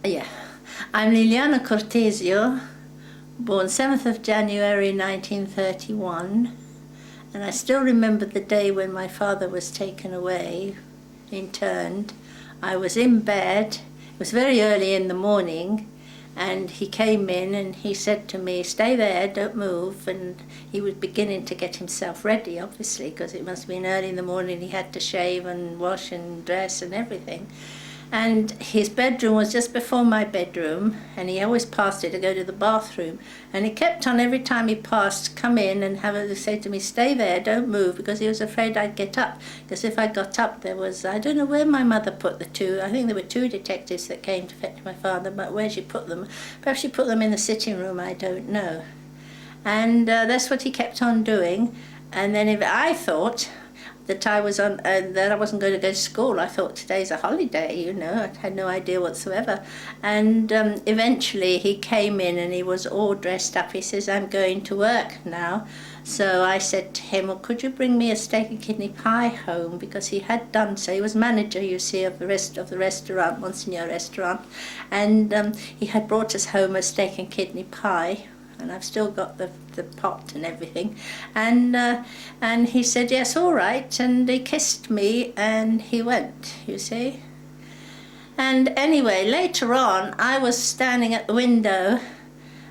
Yeah. I'm Liliana Cortesio, born 7th of January 1931, and I still remember the day when my father was taken away, interned. I was in bed, it was very early in the morning, and he came in and he said to me, "Stay there, don't move," and he was beginning to get himself ready, obviously, because it must have been early in the morning. He had to shave and wash and dress and everything. And his bedroom was just before my bedroom, and he always passed it to go to the bathroom. And he kept on, every time he passed, come in and say to me, "Stay there, don't move," because he was afraid I'd get up. Because if I got up, there was, I don't know where my mother put the two. I think there were two detectives that came to fetch my father, but where she put them, perhaps she put them in the sitting room, I don't know. And that's what he kept on doing. And then if I thought that I was on, that I wasn't going to go to school. I thought today's a holiday, you know. I had no idea whatsoever. And eventually he came in and he was all dressed up. He says, "I'm going to work now." So I said to him, "Well, could you bring me a steak and kidney pie home?" Because he had done so. He was manager, you see, of the restaurant, Monsignor restaurant, and he had brought us home a steak and kidney pie. And I've still got the pot and everything. And he said, "Yes, all right," and he kissed me and he went, you see. And anyway, later on, I was standing at the window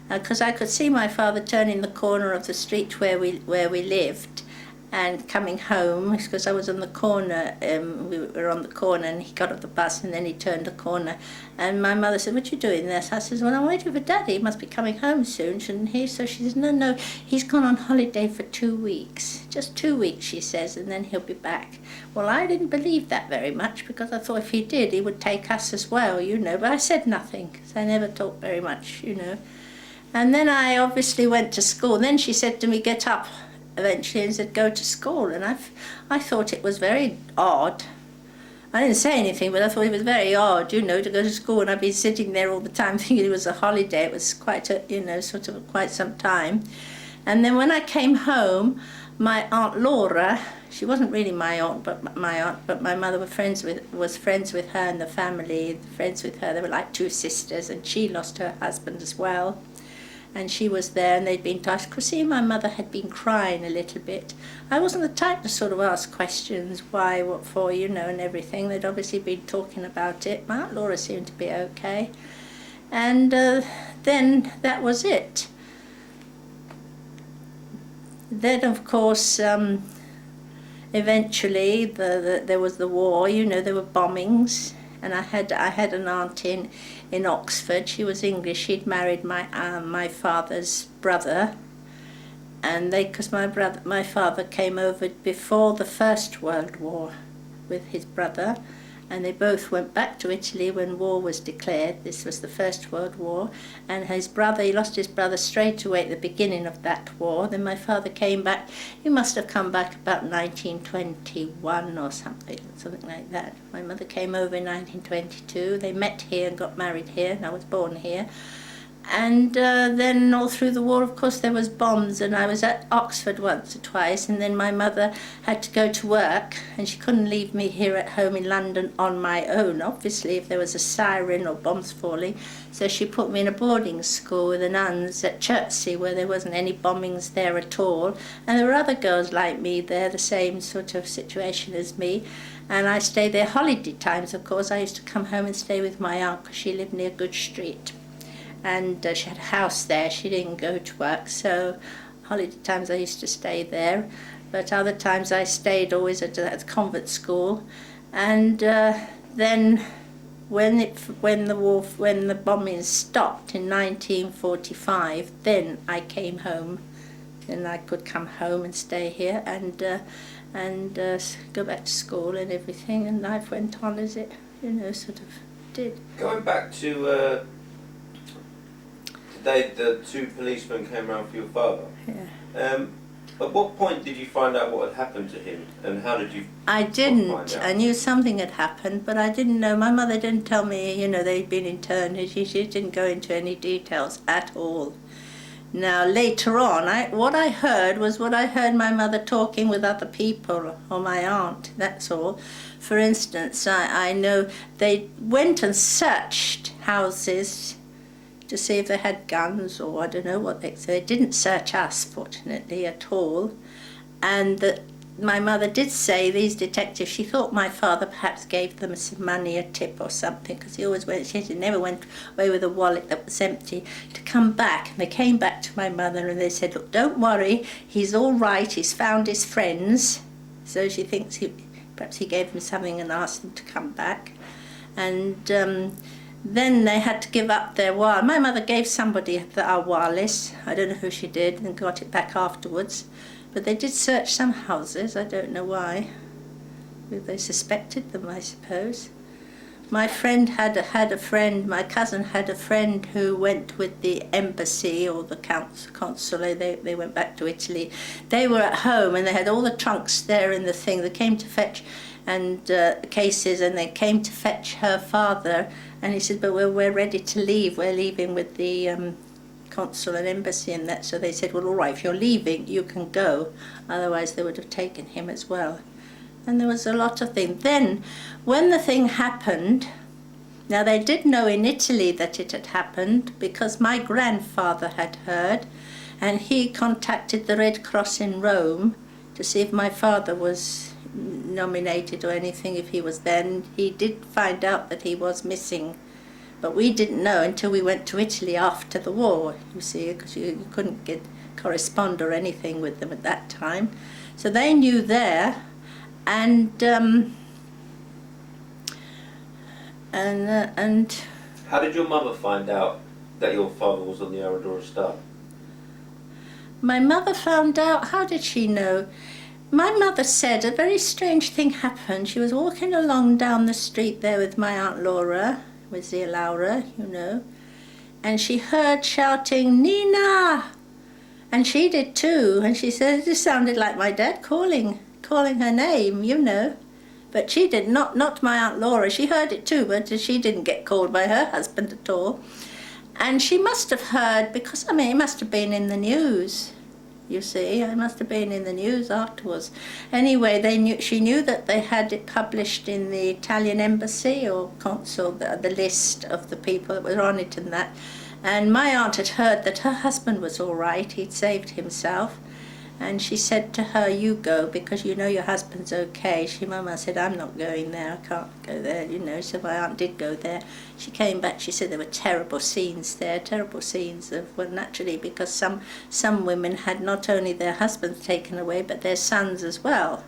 because I could see my father turning the corner of the street where we lived and coming home, because I was on the corner, we were on the corner, and he got off the bus and then he turned the corner. And my mother said, "What are you doing there?" So I said, "Well, I'm waiting for Daddy, he must be coming home soon, shouldn't he?" So she says, No, he's gone on holiday for 2 weeks. Just 2 weeks, she says, and then he'll be back. Well, I didn't believe that very much, because I thought if he did, he would take us as well, you know. But I said nothing, because I never talked very much, you know. And then I obviously went to school. Then she said to me, "Get up," eventually, and said, "Go to school." And I thought it was very odd. I didn't say anything, but I thought it was very odd, you know, to go to school, and I'd be sitting there all the time thinking it was a holiday. It was quite a, you know, sort of quite some time. And then when I came home, my Aunt Laura, she wasn't really my aunt, but my mother was friends with her and the family, friends with her. They were like two sisters, and she lost her husband as well. And she was there, and they'd been touched. Because see, my mother had been crying a little bit. I wasn't the type to sort of ask questions, why, what for, you know, and everything. They'd obviously been talking about it. My Aunt Laura seemed to be okay. And then that was it. Then, of course, eventually there was the war, you know, there were bombings. And I had an aunt in Oxford. She was English. She'd married my father's brother, and because my father came over before the First World War with his brother, and they both went back to Italy when war was declared. This was the First World War, and he lost his brother straight away at the beginning of that war. Then my father came back. He must have come back about 1921 or something like that. My mother came over in 1922. They met here and got married here, and I was born here. And then all through the war, of course, there was bombs, and I was at Oxford once or twice, and then my mother had to go to work, and she couldn't leave me here at home in London on my own, obviously, if there was a siren or bombs falling. So she put me in a boarding school with the nuns at Chertsey, where there wasn't any bombings there at all. And there were other girls like me there, the same sort of situation as me. And I stayed there holiday times, of course. I used to come home and stay with my aunt, because she lived near Good Street. And she had a house there. She didn't go to work, so holiday times I used to stay there. But other times I stayed always at the convent school. And then when the bombing stopped in 1945, then I came home. Then I could come home and stay here and go back to school and everything. And life went on as it, you know, sort of did. Going back to the two policemen came around for your father. Yeah. At what point did you find out what had happened to him, and how did you? I didn't. I knew something had happened, but I didn't know. My mother didn't tell me, you know, they'd been interned. She didn't go into any details at all. Now, later on, what I heard was what I heard my mother talking with other people, or my aunt, that's all. For instance, I know they went and searched houses to see if they had guns, or I don't know what they... So they didn't search us, fortunately, at all. And my mother did say, these detectives, she thought my father perhaps gave them some money, a tip or something, because he always went, he never went away with a wallet that was empty, to come back. And they came back to my mother and they said, look, don't worry, he's all right, he's found his friends. So she thinks perhaps he gave them something and asked them to come back. And then they had to give up their wire. My mother gave somebody our wireless, I don't know who she did, and got it back afterwards. But they did search some houses, I don't know why. They suspected them, I suppose. My friend had a friend, my cousin had a friend who went with the embassy or the consulate. They went back to Italy. They were at home and they had all the trunks there in the thing. They came to fetch cases, and they came to fetch her father. And he said, but we're ready to leave. We're leaving with the consul and embassy and that. So they said, well, all right, if you're leaving, you can go. Otherwise, they would have taken him as well. And there was a lot of things. Then, when the thing happened, now they did know in Italy that it had happened because my grandfather had heard, and he contacted the Red Cross in Rome to see if my father was nominated or anything, if he was there. And he did find out that he was missing. But we didn't know until we went to Italy after the war, you see, because you couldn't correspond or anything with them at that time. So they knew there, and How did your mother find out that your father was on the Arandora Star? my mother found out. How did she know? My mother said a very strange thing happened. She was walking along down the street there with my Aunt Laura, with dear Laura, you know, and she heard shouting, Nina! And she did too, and she said it sounded like my dad calling her name, you know. But she did not my Aunt Laura. She heard it too, but she didn't get called by her husband at all. And she must have heard, because, I mean, it must have been in the news, you see. It must have been in the news afterwards. Anyway, she knew that they had it published in the Italian embassy or consul, the list of the people that were on it and that. And my aunt had heard that her husband was all right, he'd saved himself. And she said to her, you go, because you know your husband's okay. Mama said, I'm not going there, I can't go there, you know. So my aunt did go there. She came back, she said there were terrible scenes there, terrible scenes of, well, naturally, because some women had not only their husbands taken away, but their sons as well.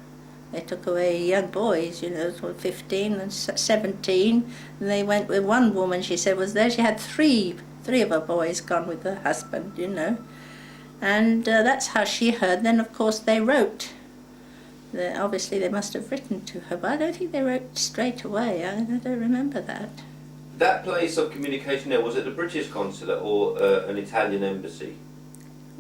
They took away young boys, you know, 15 and 17. And they went with one woman, she said, was there. She had three of her boys gone with her husband, you know. And that's how she heard. Then, of course, they wrote. Obviously, they must have written to her, but I don't think they wrote straight away. I don't remember that. That place of communication there, was it the British consulate or an Italian embassy?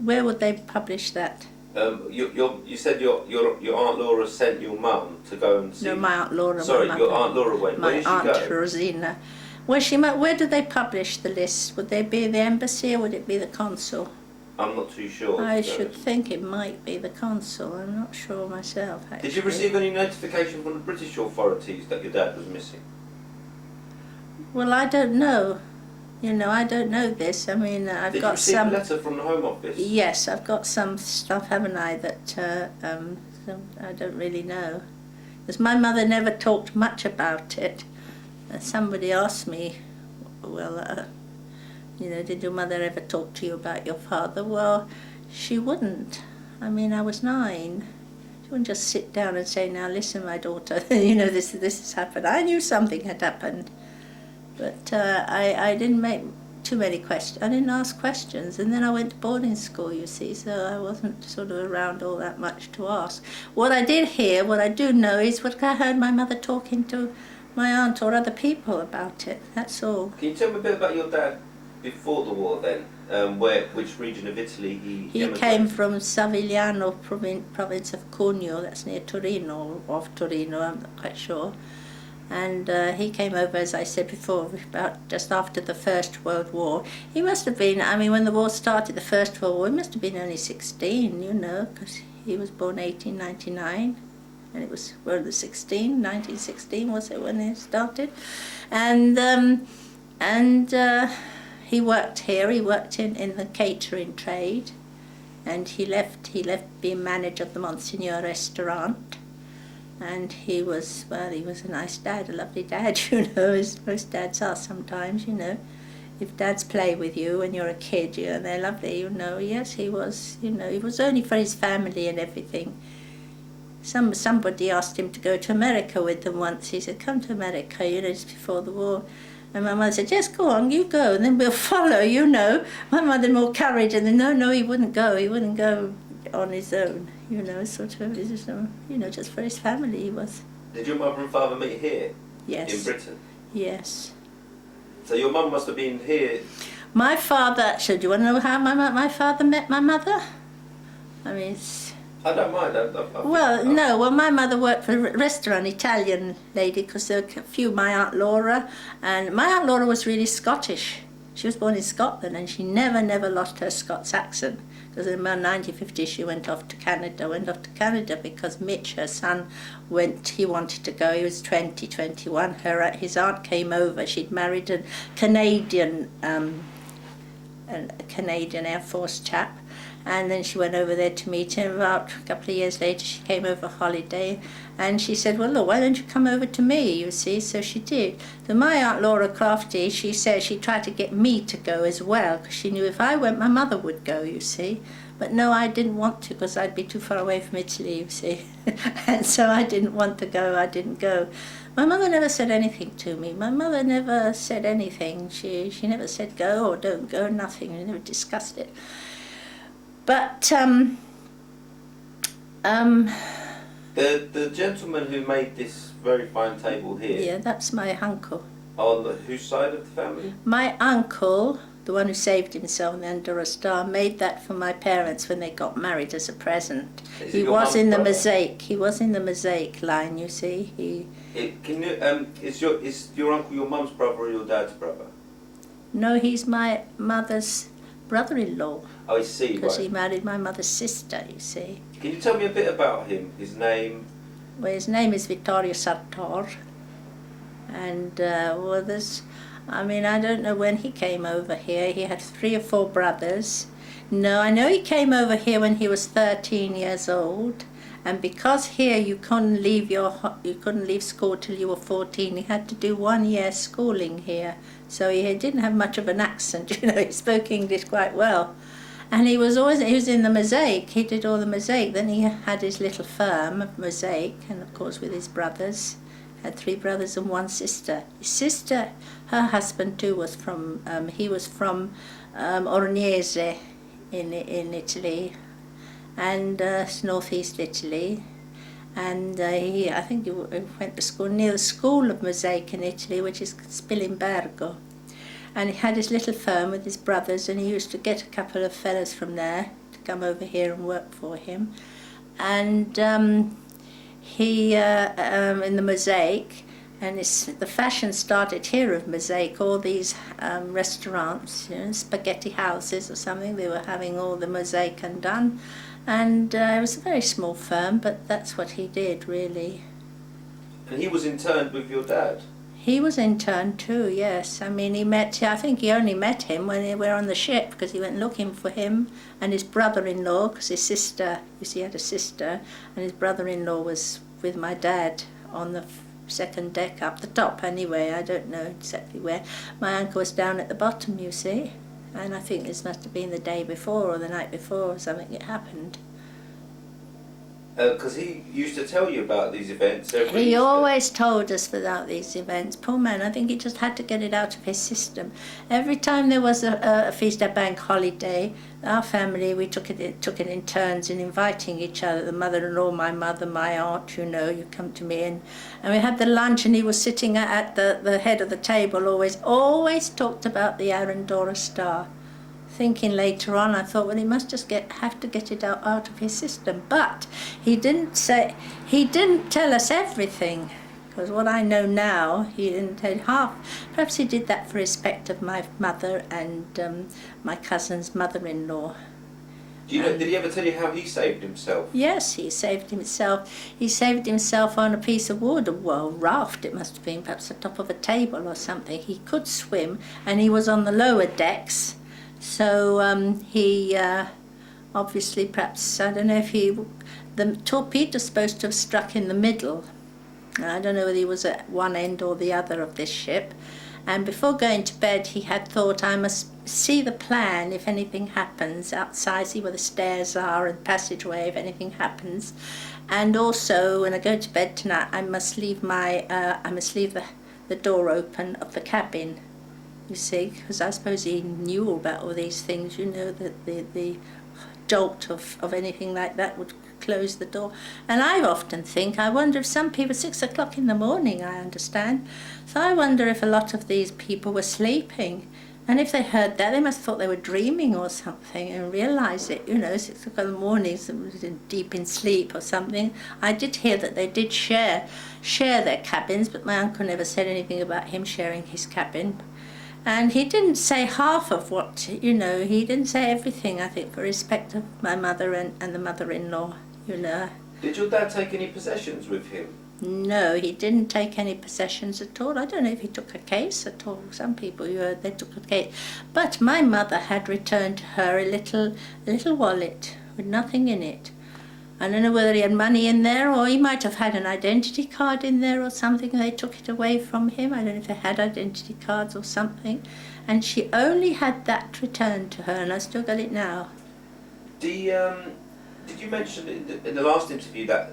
Where would they publish that? You said your Aunt Laura sent your mum to go and see... No, my Aunt Laura. Sorry, your Aunt Laura went. Where did she go? My Aunt Rosina. Where did they publish the list? Would they be the embassy or would it be the consul? I'm not too sure. I should think it might be the consul. I'm not sure myself, actually. Did you receive any notification from the British authorities that your dad was missing? Well, I don't know. You know, I don't know this. I mean, I've got some... Did you receive a letter from the Home Office? Yes, I've got some stuff, haven't I, that I don't really know. Because my mother never talked much about it. Somebody asked me, well, you know, did your mother ever talk to you about your father? Well, she wouldn't. I mean, I was 9. She wouldn't just sit down and say, now listen, my daughter, you know, this has happened. I knew something had happened. But I didn't make too many questions. I didn't ask questions. And then I went to boarding school, you see, so I wasn't sort of around all that much to ask. What I did hear, what I do know, is what I heard my mother talking to my aunt or other people about it. That's all. Can you tell me a bit about your dad before the war then? Which region of Italy he came from Savigliano, province of Cuneo, that's near Torino, or off Torino, I'm not quite sure. And he came over, as I said before, about just after the First World War. He must have been, I mean, when the war started, the First World War, he must have been only 16, you know, because he was born 1899. And it was, well, 1916 was it when it started? And And he worked here. He worked in the catering trade, and he left being manager of the Monsignor restaurant. And he was a nice dad, a lovely dad, you know, as most dads are sometimes, you know. If dads play with you when you're a kid, you know, they're lovely, you know. Yes, he was, you know, he was only for his family and everything. Somebody asked him to go to America with them once. He said, come to America, you know, just before the war. And my mother said, yes, go on, you go, and then we'll follow, you know. My mother had more courage, and then, no, he wouldn't go on his own, you know, sort of, you know, just for his family he was. Did your mother and father meet here? Yes. In Britain? Yes. So your mum must have been here. My father, so do you want to know how my father met my mother? I mean, I don't mind. Well, my mother worked for a restaurant, Italian lady, because there were a few, my Aunt Laura, and my Aunt Laura was really Scottish. She was born in Scotland, and she never lost her Scots accent. Because in around 1950 she went off to Canada because Mitch, her son, he wanted to go, he was 21. His aunt came over, she'd married a Canadian Air Force chap, and then she went over there to meet him. About a couple of years later she came over holiday, and she said, well, look, why don't you come over to me, you see? So she did. So my Aunt Laura Crafty, she said she tried to get me to go as well, because she knew if I went, my mother would go, you see. But no, I didn't want to, because I'd be too far away from Italy, you see. And so I didn't want to go, I didn't go. My mother never said anything to me. My mother never said anything. She never said go or don't go, nothing. We never discussed it. But the gentleman who made this very fine table here. Yeah, that's my uncle. On whose side of the family? My uncle, the one who saved himself in the Arandora Star, made that for my parents when they got married as a present. He was in the mosaic. He was in the mosaic line, you see. Is your uncle your mum's brother or your dad's brother? No, he's my mother's brother-in-law. Oh, I see. Because he married my mother's sister, you see. Can you tell me a bit about him? His name? Well, his name is Arandora Star. And, I don't know when he came over here. He had 3 or 4 brothers. No, I know he came over here when he was 13 years old. And because here you couldn't leave school till you were 14, he had to do 1 year schooling here. So he didn't have much of an accent, you know, he spoke English quite well. And he was in the mosaic, he did all the mosaic. Then he had his little firm of mosaic, and of course with his brothers. Had 3 brothers and 1 sister. His sister, her husband too, was from Orniese in Italy, and northeast Italy. And I think he went to school near the School of Mosaic in Italy, which is Spilimbergo. And he had his little firm with his brothers, and he used to get a couple of fellas from there to come over here and work for him. And he in the mosaic, and the fashion started here of mosaic. All these restaurants, you know, spaghetti houses or something, they were having all the mosaic undone. And it was a very small firm, but that's what he did, really. And he was interned with your dad? He was interned too, yes. I think he only met him when they were on the ship, because he went looking for him and his brother-in-law, because his sister, you see, he had a sister, and his brother-in-law was with my dad on the 2nd deck, up the top anyway, I don't know exactly where. My uncle was down at the bottom, you see. And I think this must have been the day before or the night before or something it happened. Because he used to tell you about these events every He Easter. always told us about these events. Poor man, I think he just had to get it out of his system. Every time there was a feast day bank holiday, our family, we took it in turns in inviting each other. The mother-in-law, my mother, my aunt, you know, you come to me. And we had the lunch, and he was sitting at the head of the table, always talked about the Arandora Star. Thinking later on, I thought, well, he must just have to get it out of his system. But he didn't tell us everything, because what I know now, he didn't tell half. Perhaps he did that for respect of my mother and my cousin's mother-in-law. Do you know, did he ever tell you how he saved himself? Yes, he saved himself. He saved himself on a piece of wood, well, raft it must have been, perhaps the top of a table or something. He could swim, and he was on the lower decks, so he obviously, perhaps, I don't know if the torpedo was supposed to have struck in the middle. I don't know whether he was at one end or the other of this ship. And before going to bed, he had thought, I must see the plan if anything happens outside, see where the stairs are and the passageway if anything happens. And also, when I go to bed tonight, I must leave the door open of the cabin, you see, because I suppose he knew about all these things, you know, that the jolt of anything like that would close the door. And I often think, I wonder if some people, 6 o'clock in the morning, I understand, so I wonder if a lot of these people were sleeping, and if they heard that, they must have thought they were dreaming or something and realised it, you know, 6 o'clock in the morning, deep in sleep or something. I did hear that they did share their cabins, but my uncle never said anything about him sharing his cabin. And he didn't say half of what, you know, he didn't say everything, I think, for respect of my mother and the mother-in-law, you know. Did your dad take any possessions with him? No, he didn't take any possessions at all. I don't know if he took a case at all. Some people, you heard, they took a case. But my mother had returned to her a little wallet with nothing in it. I don't know whether he had money in there, or he might have had an identity card in there or something, and they took it away from him. I don't know if they had identity cards or something. And she only had that returned to her, and I still got it now. Did you mention in the last interview that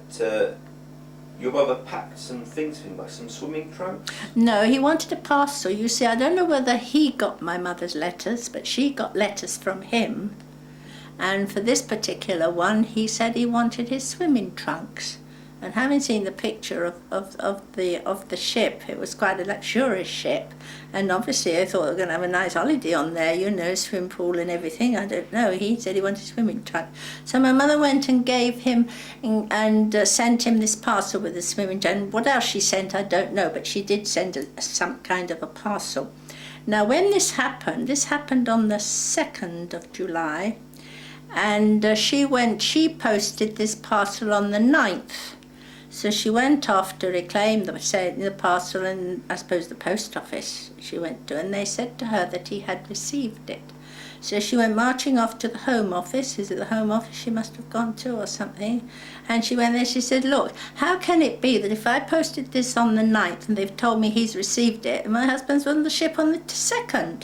your brother packed some things for him, like some swimming trunks? No, he wanted a parcel. You see, I don't know whether he got my mother's letters, but she got letters from him. And for this particular one, he said he wanted his swimming trunks. And having seen the picture of the ship, it was quite a luxurious ship. And obviously I thought they were going to have a nice holiday on there, you know, swim pool and everything. I don't know. He said he wanted a swimming trunk. So my mother went and gave him and sent him this parcel with the swimming trunk. And what else she sent, I don't know, but she did send some kind of a parcel. Now, when this happened on the 2nd of July, and she posted this parcel on the 9th. So she went off to reclaim the parcel, and I suppose the post office she went to, and they said to her that he had received it. So she went marching off to the Home Office. Is it the Home Office she must have gone to or something? And she went there, she said, look, how can it be that if I posted this on the 9th and they've told me he's received it, and my husband's on the ship on the 2nd?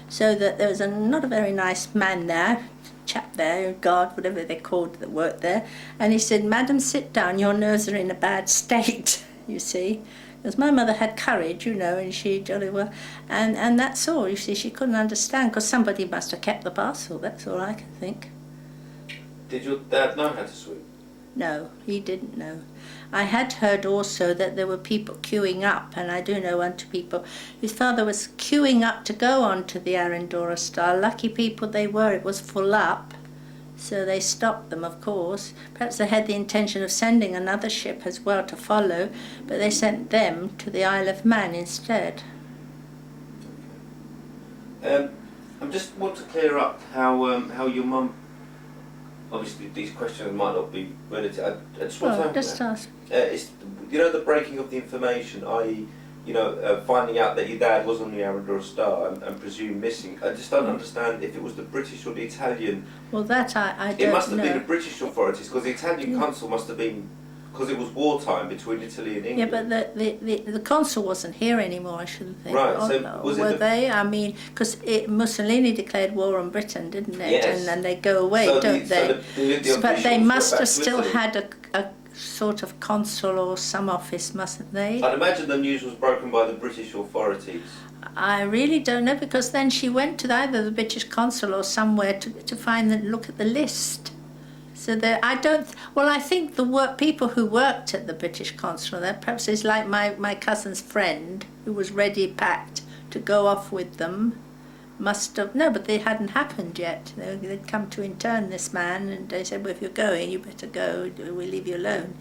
So that there was not a very nice man there, chap there, guard, whatever they're called, that worked there, and he said, Madam, sit down, your nerves are in a bad state, you see, because my mother had courage, you know, and she jolly well, and that's all, you see, she couldn't understand, because somebody must have kept the parcel, that's all I can think. Did your dad know how to swim? No, he didn't know. I had heard also that there were people queuing up, and I do know one two people whose father was queuing up to go on to the Arandora Star. Lucky people they were, it was full up, so they stopped them, of course. Perhaps they had the intention of sending another ship as well to follow, but they sent them to the Isle of Man instead. I just want to clear up how your mum, obviously these questions might not be relative. I just want to ask. It's, you know, the breaking of the information, i.e., you know, finding out that your dad was on the Arandora Star and presumed missing. I just don't understand if it was the British or the Italian. Well, that I don't know. It must have been the British authorities, because the Italian consul must have been, because it was wartime between Italy and England. Yeah, but the consul wasn't here anymore, I shouldn't think. Right, so were they? I mean, because Mussolini declared war on Britain, didn't it? Yes. And then they go away, so don't they? So but they must have still Italy. had a sort of consul or some office, mustn't they? I'd imagine the news was broken by the British authorities. I really don't know, because then she went to either the British consul or somewhere to find and look at the list. So I think the people who worked at the British consulate there, perhaps it's like my cousin's friend who was ready packed to go off with them, must have, no, but they hadn't happened yet. They'd come to intern this man, and they said, well, if you're going, you better go, we'll leave you alone.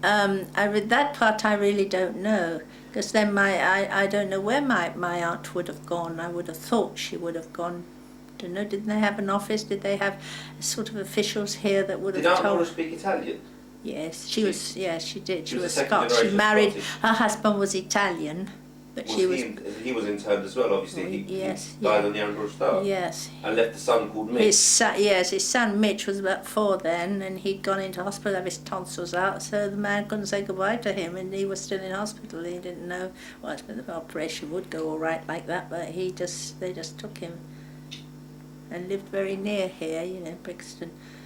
That part I really don't know, because then I don't know where my aunt would have gone. I would have thought she would have gone Don't know, didn't they have an office? Did they have sort of officials here that would Did have Arandora told? speak Italian? Yes, she was. Yes, she did. She was was a second Scotch. She generation married. Scottish. Her husband was Italian, but she was. He was interned as well, obviously. Yes, He died yeah. on the Arandora Star. Yes. And left a son called Mitch. His son Mitch was about 4 then, and he'd gone into hospital, have his tonsils out, so the man couldn't say goodbye to him, and he was still in hospital. He didn't know, well, the operation would go all right like that, but they just took him, and lived very near here, Brixton.